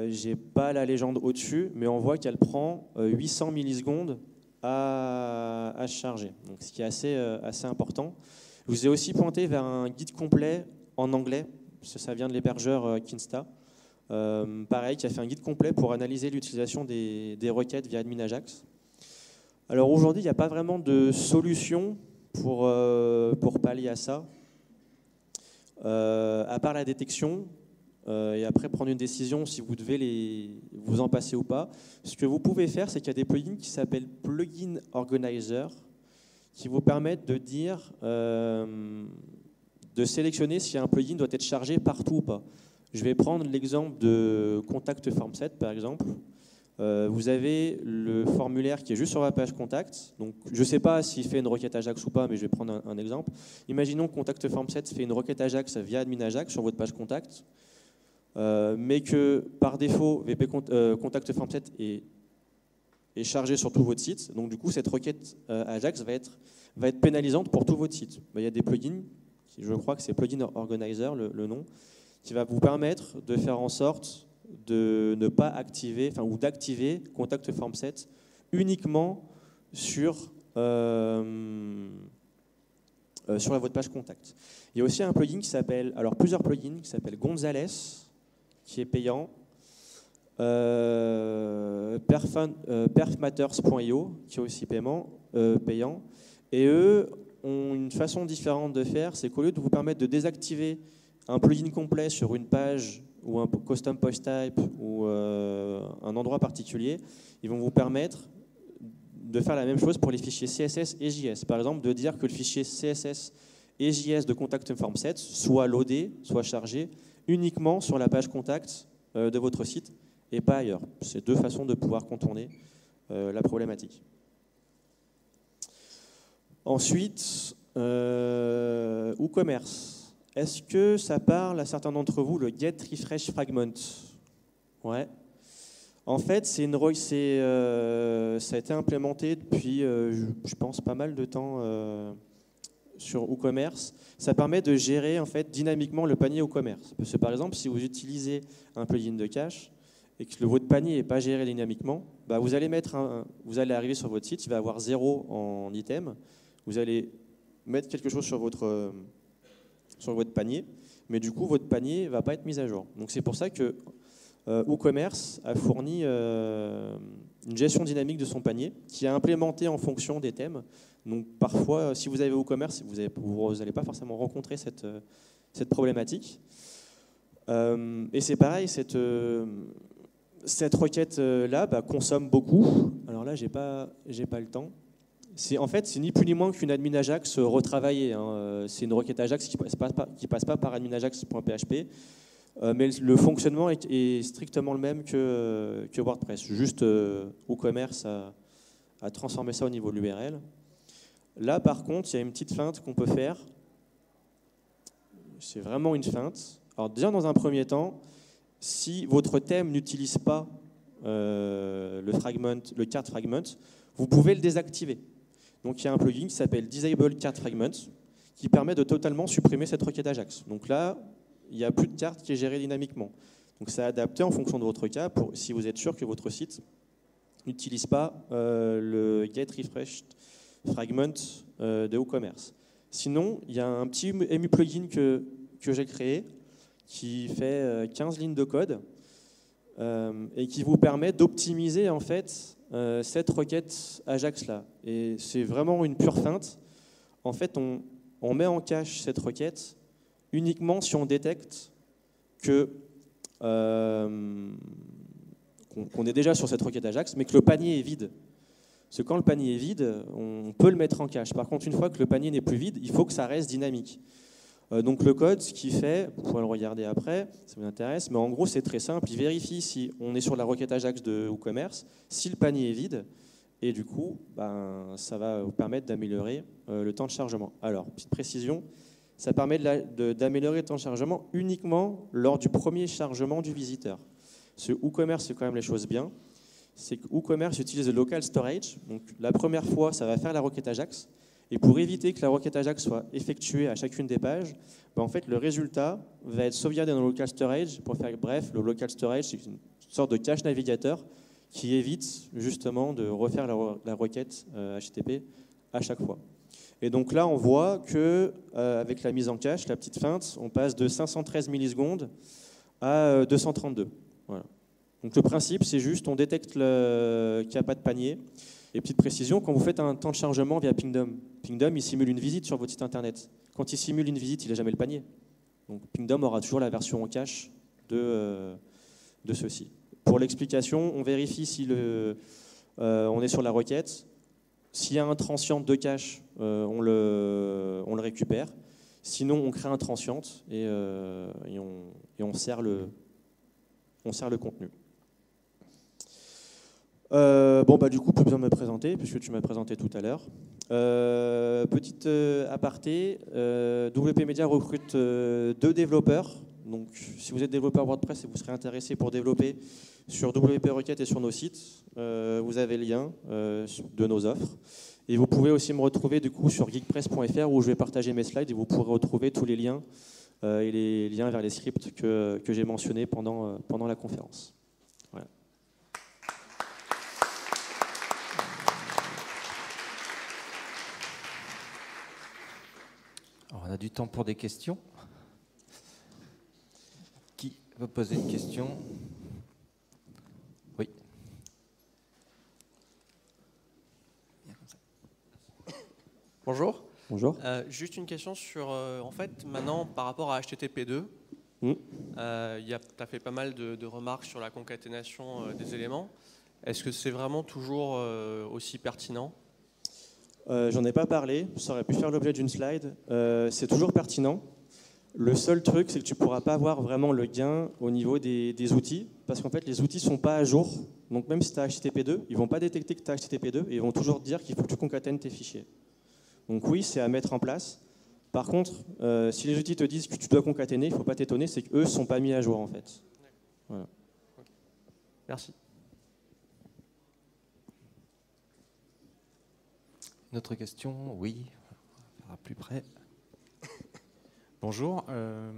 Speaker 1: J'ai pas la légende au-dessus, mais on voit qu'elle prend 800 millisecondes à charger, donc ce qui est assez important. Je vous ai aussi pointé vers un guide complet en anglais, ça vient de l'hébergeur Kinsta, pareil, qui a fait un guide complet pour analyser l'utilisation des requêtes via admin Ajax. Alors aujourd'hui, il n'y a pas vraiment de solution pour pallier à ça, à part la détection, et après prendre une décision si vous devez vous en passer ou pas. Ce que vous pouvez faire, c'est qu'il y a des plugins qui s'appellent Plugin Organizer, qui vous permettent de dire, de sélectionner si un plugin doit être chargé partout ou pas. Je vais prendre l'exemple de Contact Formset, par exemple. Vous avez le formulaire qui est juste sur la page Contact. Donc, je ne sais pas s'il fait une requête Ajax ou pas, mais je vais prendre un exemple. Imaginons que Contact Formset fait une requête Ajax via admin Ajax sur votre page Contact, mais que par défaut, Contact Formset est chargé sur tout votre site. Donc, du coup, cette requête Ajax va être pénalisante pour tout votre site. Il y a des plugins, je crois que c'est Plugin Organizer, le nom, qui va vous permettre de faire en sorte de ne pas activer, ou d'activer Contact Formset uniquement sur votre page Contact. Il y a aussi un plugin qui s'appelle, plusieurs plugins qui s'appellent Gonzales, qui est payant, perfmatters.io, qui est aussi payant, et eux ont une façon différente de faire, c'est qu'au lieu de vous permettre de désactiver un plugin complet sur une page ou un custom post type ou un endroit particulier, ils vont vous permettre de faire la même chose pour les fichiers CSS et JS. Par exemple, de dire que le fichier CSS et JS de Contact Formset soit loadé, soit chargé uniquement sur la page Contact de votre site et pas ailleurs. C'est deux façons de pouvoir contourner la problématique. Ensuite, WooCommerce. Est-ce que ça parle à certains d'entre vous, le Get Refresh Fragment? Ouais. En fait, ça a été implémenté depuis, je pense, pas mal de temps sur WooCommerce. Ça permet de gérer en fait, dynamiquement le panier WooCommerce. Parce que, par exemple, si vous utilisez un plugin de cache et que votre panier n'est pas géré dynamiquement, vous allez arriver sur votre site, il va avoir 0 en item. Vous allez mettre quelque chose sur votre panier, mais du coup, votre panier ne va pas être mis à jour. Donc, c'est pour ça que WooCommerce a fourni une gestion dynamique de son panier qui est implémentée en fonction des thèmes. Donc, parfois, si vous avez WooCommerce, vous n'allez pas forcément rencontrer cette problématique. Et c'est pareil, cette requête-là consomme beaucoup. Alors là, j'ai pas le temps. En fait, c'est ni plus ni moins qu'une admin Ajax retravaillée. C'est une requête Ajax qui passe pas par admin Ajax.php, mais le fonctionnement est strictement le même que WordPress. Juste WooCommerce a transformé ça au niveau de l'URL. Là, par contre, il y a une petite feinte qu'on peut faire. C'est vraiment une feinte. Alors déjà, dans un premier temps, si votre thème n'utilise pas le card fragment, vous pouvez le désactiver. Donc il y a un plugin qui s'appelle Disable Card Fragment qui permet de totalement supprimer cette requête Ajax. Donc là, il n'y a plus de carte qui est gérée dynamiquement. Donc c'est adapté en fonction de votre cas si vous êtes sûr que votre site n'utilise pas le Get Refreshed Fragment de WooCommerce. Sinon, il y a un petit EMU plugin que j'ai créé qui fait 15 lignes de code et qui vous permet d'optimiser en fait cette requête Ajax-là. Et c'est vraiment une pure feinte. En fait, on met en cache cette requête uniquement si on détecte que qu'on est déjà sur cette requête Ajax, mais que le panier est vide. Parce que quand le panier est vide, on peut le mettre en cache. Par contre, une fois que le panier n'est plus vide, il faut que ça reste dynamique. Donc le code, ce qu'il fait, vous pourrez le regarder après, ça vous intéresse, mais en gros c'est très simple, il vérifie si on est sur la requête Ajax de WooCommerce, si le panier est vide, et du coup, ça va vous permettre d'améliorer le temps de chargement. Alors, petite précision, ça permet d'améliorer le temps de chargement uniquement lors du premier chargement du visiteur. Ce WooCommerce fait quand même les choses bien, c'est que WooCommerce utilise le local storage, donc la première fois ça va faire la requête Ajax, et pour éviter que la requête Ajax soit effectuée à chacune des pages, en fait, le résultat va être sauvegardé dans le local storage. Pour faire bref, le local storage, c'est une sorte de cache navigateur qui évite justement de refaire la requête HTTP à chaque fois. Et donc là, on voit que avec la mise en cache, la petite feinte, on passe de 513 millisecondes à 232. Voilà. Donc le principe, c'est juste, on détecte qu'il n'y a pas de panier. Et petite précision, quand vous faites un temps de chargement via Pingdom, Pingdom, il simule une visite sur votre site internet. Quand il simule une visite, il n'a jamais le panier. Donc Pingdom aura toujours la version en cache de ceci. Pour l'explication, on vérifie si on est sur la requête. S'il y a un transient de cache, on le récupère. Sinon, on crée un transient et on sert le contenu. Du coup, plus besoin de me présenter, puisque tu m'as présenté tout à l'heure. Petite aparté, WP Media recrute 2 développeurs. Donc, si vous êtes développeur WordPress et vous serez intéressé pour développer sur WP Requête et sur nos sites, vous avez le lien de nos offres. Et vous pouvez aussi me retrouver du coup sur geekpress.fr où je vais partager mes slides et vous pourrez retrouver tous les liens et les liens vers les scripts que j'ai mentionnés pendant la conférence. Voilà.
Speaker 2: Alors, on a du temps pour des questions. Qui veut poser une question? Oui.
Speaker 3: Bonjour.
Speaker 1: Bonjour.
Speaker 3: Juste une question sur, en fait, maintenant, par rapport à HTTP2, tu as fait pas mal de remarques sur la concaténation des éléments. Est-ce que c'est vraiment toujours aussi pertinent?
Speaker 1: J'en ai pas parlé, ça aurait pu faire l'objet d'une slide. C'est toujours pertinent. Le seul truc, c'est que tu ne pourras pas avoir vraiment le gain au niveau des outils, parce qu'en fait, les outils ne sont pas à jour. Donc même si tu as HTTP2, ils ne vont pas détecter que tu as HTTP2 et ils vont toujours te dire qu'il faut que tu concatènes tes fichiers. Donc oui, c'est à mettre en place. Par contre, si les outils te disent que tu dois concaténer, il ne faut pas t'étonner, c'est qu'eux ne sont pas mis à jour en fait. Voilà.
Speaker 3: Okay. Merci.
Speaker 2: Une autre question? Oui, on verra plus près.
Speaker 4: Bonjour.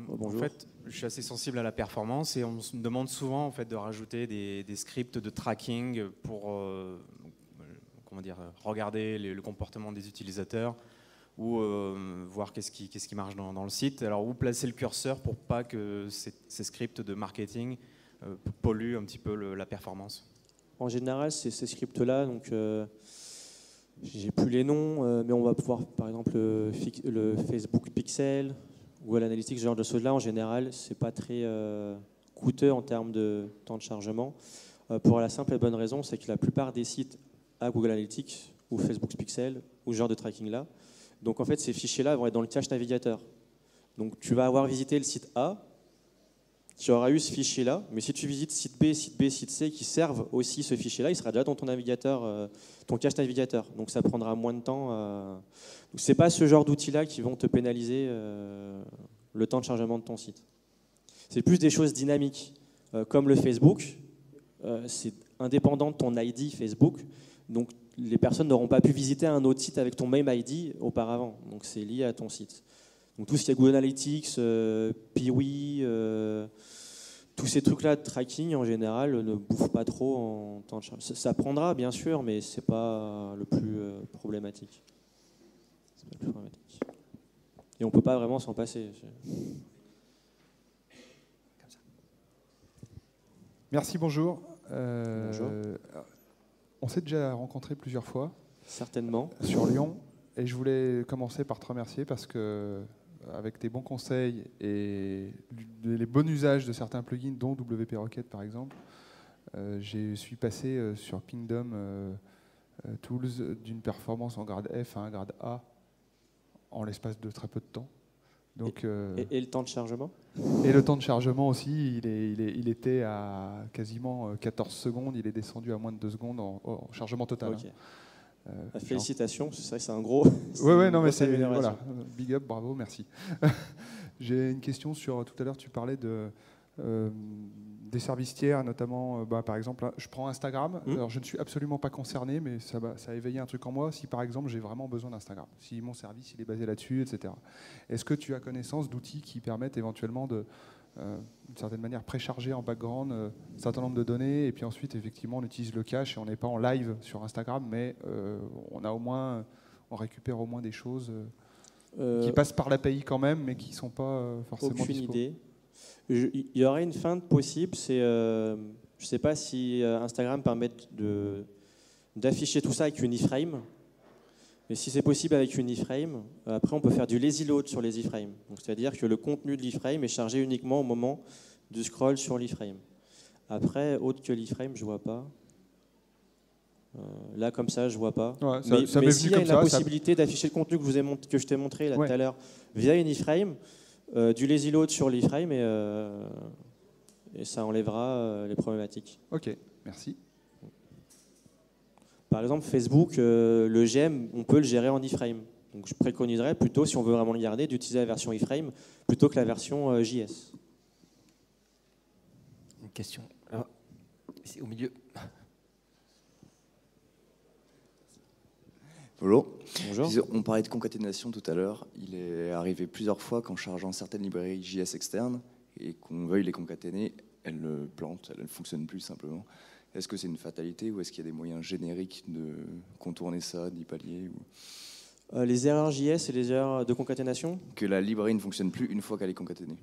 Speaker 1: Bonjour.
Speaker 4: En fait, je suis assez sensible à la performance et on me demande souvent en fait, de rajouter des scripts de tracking pour regarder le comportement des utilisateurs ou voir qu'est-ce qui marche dans le site. Alors, où placer le curseur pour pas que ces scripts de marketing polluent un petit peu la performance?
Speaker 1: En général, c'est ces scripts-là, donc j'ai plus les noms, mais on va pouvoir, par exemple, le Facebook Pixel, Google Analytics, ce genre de choses-là, en général, c'est pas très coûteux en termes de temps de chargement. Pour la simple et bonne raison, c'est que la plupart des sites à Google Analytics ou Facebook Pixel ou ce genre de tracking-là, donc en fait, ces fichiers-là vont être dans le cache navigateur. Donc tu vas avoir visité le site A, tu auras eu ce fichier-là, mais si tu visites site B, site C qui servent aussi ce fichier-là, il sera déjà dans ton navigateur, ton cache navigateur. Donc ça prendra moins de temps. Ce n'est pas ce genre d'outils-là qui vont te pénaliser le temps de chargement de ton site. C'est plus des choses dynamiques, comme le Facebook. C'est indépendant de ton ID Facebook. Donc les personnes n'auront pas pu visiter un autre site avec ton même ID auparavant. Donc c'est lié à ton site. Donc tout ce qui est Google Analytics, Piwi, tous ces trucs-là de tracking en général ne bouffent pas trop en temps de charge. Ça prendra bien sûr, mais c'est pas le plus problématique. C'est pas le plus problématique. Et on peut pas vraiment s'en passer.
Speaker 5: Merci, bonjour.
Speaker 1: Bonjour.
Speaker 5: On s'est déjà rencontrés plusieurs fois.
Speaker 1: Certainement.
Speaker 5: Sur Lyon. Et je voulais commencer par te remercier parce que avec tes bons conseils et les bons usages de certains plugins, dont WP Rocket par exemple, je suis passé sur Pingdom Tools d'une performance en grade F à un grade A en l'espace de très peu de temps. Donc,
Speaker 1: et le temps de chargement?
Speaker 5: Et le temps de chargement aussi, il était à quasiment 14 secondes, il est descendu à moins de 2 secondes en chargement total.
Speaker 1: Okay. Félicitations, c'est vrai que c'est un gros.
Speaker 5: Oui, non, mais c'est. Voilà, big up, bravo, merci. J'ai une question sur. Tout à l'heure, tu parlais des services tiers, notamment, par exemple, je prends Instagram. Alors, je ne suis absolument pas concerné, mais ça a éveillé un truc en moi. Si, par exemple, j'ai vraiment besoin d'Instagram, si mon service il est basé là-dessus, etc. Est-ce que tu as connaissance d'outils qui permettent éventuellement de, d'une certaine manière, précharger en background un certain nombre de données, et puis ensuite, effectivement, on utilise le cache et on n'est pas en live sur Instagram, mais on récupère au moins des choses qui passent par l'API quand même, mais qui ne sont pas forcément
Speaker 1: aucune
Speaker 5: dispo.
Speaker 1: Idée. Il y aurait une feinte possible, c'est, je ne sais pas si Instagram permet d'afficher tout ça avec une iframe, mais si c'est possible avec une iframe, après on peut faire du lazy load sur les iframes. C'est-à-dire que le contenu de l'iframe est chargé uniquement au moment du scroll sur l'iframe. Après, autre que l'iframe, je ne vois pas. Là, comme ça, je ne vois pas.
Speaker 5: Ouais,
Speaker 1: mais s'il y a la possibilité d'afficher le contenu que je t'ai montré là, tout à l'heure via une iframe, du lazy load sur l'iframe et ça enlèvera les problématiques.
Speaker 5: Ok, merci.
Speaker 1: Par exemple, Facebook, le GEM, on peut le gérer en iframe. Donc je préconiserais plutôt, si on veut vraiment le garder, d'utiliser la version iframe plutôt que la version JS.
Speaker 2: Une question. Alors, ici au milieu.
Speaker 6: Bonjour.
Speaker 1: Bonjour.
Speaker 6: On parlait de concaténation tout à l'heure. Il est arrivé plusieurs fois qu'en chargeant certaines librairies JS externes et qu'on veuille les concaténer, elles plantent, elles ne fonctionnent plus simplement. Est-ce que c'est une fatalité ou est-ce qu'il y a des moyens génériques de contourner ça, d'y pallier
Speaker 1: Les erreurs JS et les erreurs de concaténation?
Speaker 6: Que la librairie ne fonctionne plus une fois qu'elle est concaténée.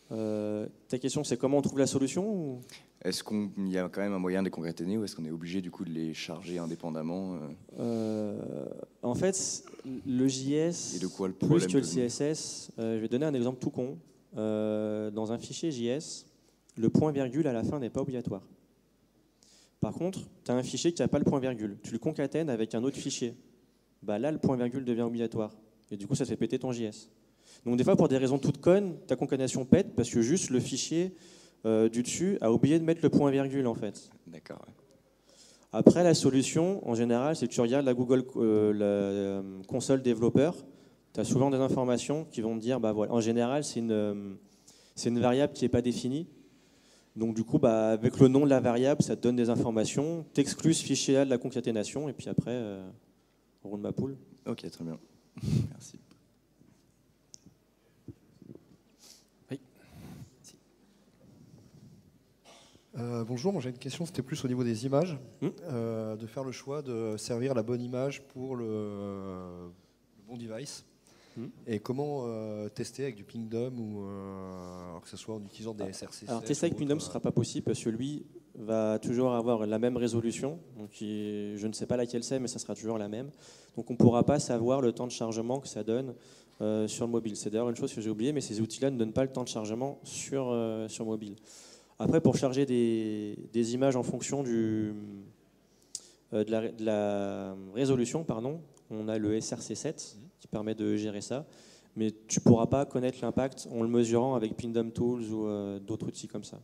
Speaker 1: Ta question, c'est comment on trouve la solution ou...
Speaker 6: Est-ce qu'il y a quand même un moyen de les concaténer ou est-ce qu'on est obligé du coup de les charger indépendamment
Speaker 1: En fait, le JS,
Speaker 6: et de quoi le
Speaker 1: plus que le CSS, je vais donner un exemple tout con. Dans un fichier JS, le point-virgule à la fin n'est pas obligatoire. Par contre, tu as un fichier qui n'a pas le point-virgule. Tu le concatènes avec un autre fichier. Bah là, le point-virgule devient obligatoire. Et du coup, ça te fait péter ton JS. Donc des fois, pour des raisons toutes connes, ta concaténation pète parce que juste le fichier du dessus a oublié de mettre le point-virgule en fait.
Speaker 6: D'accord. Ouais.
Speaker 1: Après, la solution, en général, c'est que tu regardes la Google la console développeur. Tu as souvent des informations qui vont te dire, bah voilà, en général, c'est une variable qui n'est pas définie. Donc du coup, bah, avec le nom de la variable, ça te donne des informations. Tu exclus ce fichier-là de la concaténation et puis après, on roule ma poule.
Speaker 6: Ok, très bien. Merci.
Speaker 7: Bonjour, moi j'ai une question, c'était plus au niveau des images, de faire le choix de servir la bonne image pour le bon device. Et comment tester avec du Pingdom ou que ce soit en utilisant des SRC7?
Speaker 1: Alors tester avec Pingdom, ce ne sera pas possible parce que lui va toujours avoir la même résolution. Donc je ne sais pas laquelle c'est, mais ça sera toujours la même. Donc on ne pourra pas savoir le temps de chargement que ça donne sur le mobile. C'est d'ailleurs une chose que j'ai oubliée, mais ces outils-là ne donnent pas le temps de chargement sur mobile. Après, pour charger des images en fonction de la résolution, pardon, on a le SRC7 qui permet de gérer ça, mais tu ne pourras pas connaître l'impact en le mesurant avec Pingdom Tools ou d'autres outils comme ça.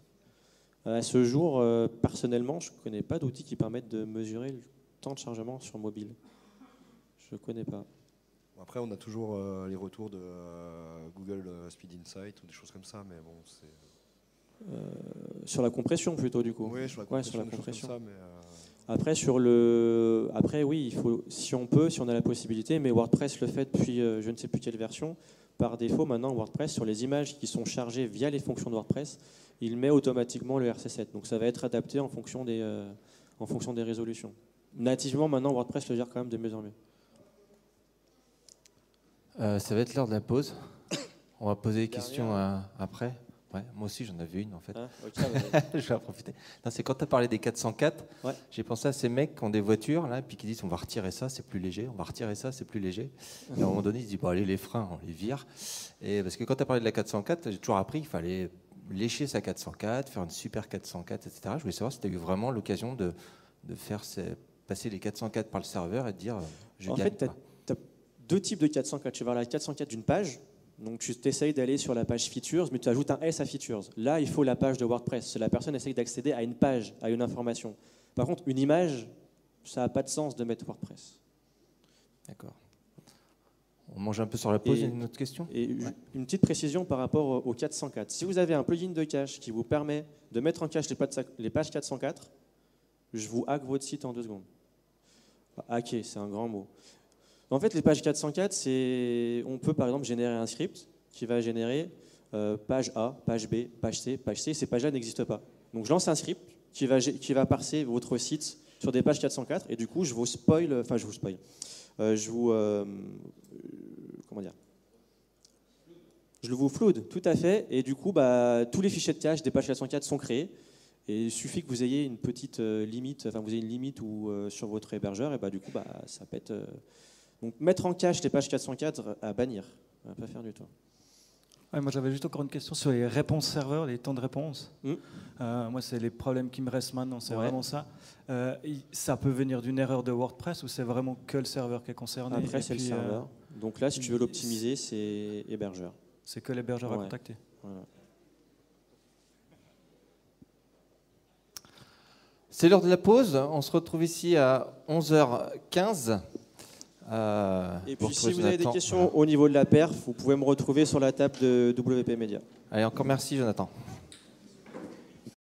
Speaker 1: À ce jour, personnellement, je ne connais pas d'outils qui permettent de mesurer le temps de chargement sur mobile. Je ne connais pas.
Speaker 7: Après, on a toujours les retours de Google Speed Insight ou des choses comme ça, mais bon, c'est...
Speaker 1: Sur la compression plutôt du coup.
Speaker 7: Oui, sur la compression. Ouais, sur la compression. Ça, mais
Speaker 1: Après, oui, il faut, si on a la possibilité, mais WordPress le fait depuis je ne sais plus quelle version. Par défaut, maintenant, WordPress, sur les images qui sont chargées via les fonctions de WordPress, il met automatiquement le RC7. Donc ça va être adapté en fonction des résolutions. Nativement, maintenant, WordPress le gère quand même de mieux en mieux.
Speaker 2: Ça va être l'heure de la pause. On va poser des questions après. Ouais, moi aussi j'en avais une en fait.
Speaker 1: Hein, okay,
Speaker 2: Je vais en profiter. C'est quand tu as parlé des 404, j'ai pensé à ces mecs qui ont des voitures là, puis qui disent on va retirer ça, c'est plus léger, on va retirer ça, c'est plus léger. Et à un moment donné, ils se disent bon, allez, les freins, on les vire. Et parce que quand tu as parlé de la 404, j'ai toujours appris qu'il fallait lécher sa 404, faire une super 404, etc. Je voulais savoir si tu as eu vraiment l'occasion de faire passer les 404 par le serveur et de dire je gagne.
Speaker 1: En fait, tu as deux types de 404. Tu vas avoir la 404 d'une page. Donc tu essayes d'aller sur la page Features, mais tu ajoutes un S à Features. Là, il faut la page de WordPress. La personne essaye d'accéder à une page, à une information. Par contre, une image, ça n'a pas de sens de mettre WordPress.
Speaker 2: D'accord. On mange un peu sur la pause. Il y a une autre question ?
Speaker 1: Et une petite précision par rapport au 404. Si vous avez un plugin de cache qui vous permet de mettre en cache les pages 404, je vous hack votre site en 2 secondes. Hacker, c'est un grand mot. En fait, les pages 404, on peut par exemple générer un script qui va générer page A, page B, page C, page C. Ces pages-là n'existent pas. Donc je lance un script qui va parser votre site sur des pages 404 et du coup je vous floude, tout à fait. Et du coup, tous les fichiers de cache des pages 404 sont créés. Et il suffit que vous ayez une petite limite, vous ayez une limite sur votre hébergeur, et du coup, ça pète. Donc, mettre en cache les pages 404 à bannir, on va pas faire du tout.
Speaker 8: Ouais, moi, j'avais juste encore une question sur les réponses serveurs, les temps de réponse. Moi, c'est les problèmes qui me restent maintenant, c'est vraiment ça. Ça peut venir d'une erreur de WordPress ou c'est vraiment que le serveur qui est concerné?
Speaker 1: Après, c'est le serveur. Donc là, si tu veux l'optimiser, c'est hébergeur.
Speaker 8: C'est que l'hébergeur à contacter.
Speaker 1: Voilà.
Speaker 2: C'est l'heure de la pause. On se retrouve ici à 11h15.
Speaker 1: Et puis si vous avez des questions au niveau de la perf, vous pouvez me retrouver sur la table de WP Media.
Speaker 2: Allez, encore merci Jonathan.